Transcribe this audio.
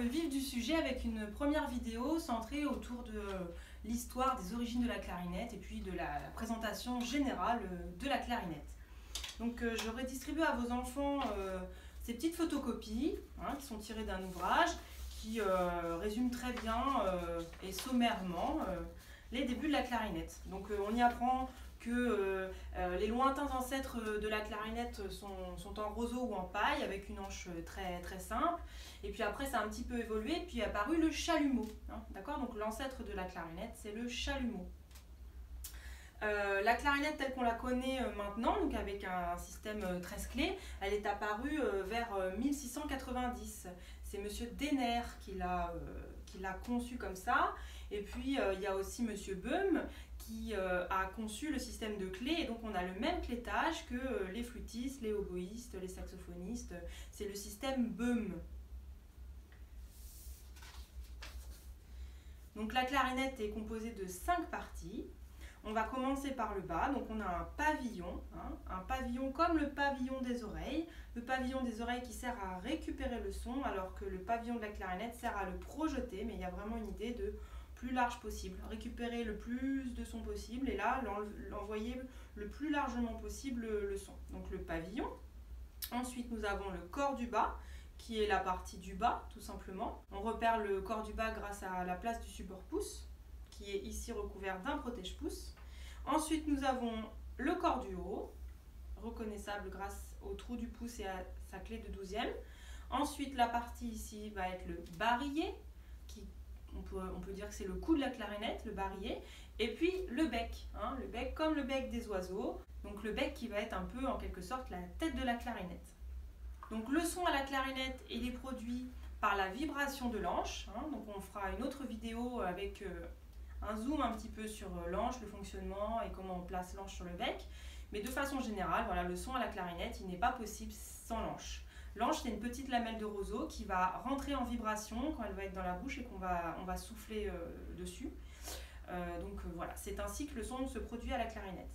le vif du sujet avec une première vidéo centrée autour de l'histoire des origines de la clarinette et puis de la présentation générale de la clarinette. Donc je redistribue à vos enfants ces petites photocopies qui sont tirées d'un ouvrage qui résume très bien et sommairement les débuts de la clarinette. Donc on y apprend que les lointains ancêtres de la clarinette sont en roseau ou en paille avec une hanche très simple. Et puis après ça a un petit peu évolué, puis est apparu le chalumeau. D'accord ? Donc l'ancêtre de la clarinette, c'est le chalumeau. La clarinette telle qu'on la connaît maintenant, donc avec un système 13 clés, elle est apparue vers 1690. C'est Monsieur Denner qui l'a conçu comme ça. Et puis il y a aussi Monsieur Böhm qui a conçu le système de clés. Et donc on a le même clétage que les flûtistes, les oboïstes, les saxophonistes. C'est le système Böhm. Donc la clarinette est composée de 5 parties. On va commencer par le bas, donc on a un pavillon comme le pavillon des oreilles. Le pavillon des oreilles qui sert à récupérer le son, alors que le pavillon de la clarinette sert à le projeter, mais il y a vraiment une idée de plus large possible. Récupérer le plus de son possible et là, l'envoyer le plus largement possible le son. Donc le pavillon. Ensuite, nous avons le corps du bas, qui est la partie du bas, tout simplement. On repère le corps du bas grâce à la place du support pouce, qui est ici recouvert d'un protège-pouce. Ensuite, nous avons le corps du haut, reconnaissable grâce au trou du pouce et à sa clé de 12e. Ensuite, la partie ici va être le barillet, qui, on peut dire que c'est le cou de la clarinette, le barillet. Et puis le bec comme le bec des oiseaux. Donc le bec qui va être un peu, en quelque sorte, la tête de la clarinette. Donc le son à la clarinette, il est produit par la vibration de l'anche. Donc on fera une autre vidéo avec un zoom un petit peu sur l'anche, le fonctionnement et comment on place l'anche sur le bec. Mais de façon générale, voilà, le son à la clarinette, il n'est pas possible sans l'anche. L'anche, c'est une petite lamelle de roseau qui va rentrer en vibration quand elle va être dans la bouche et on va souffler dessus. Donc voilà, c'est ainsi que le son se produit à la clarinette.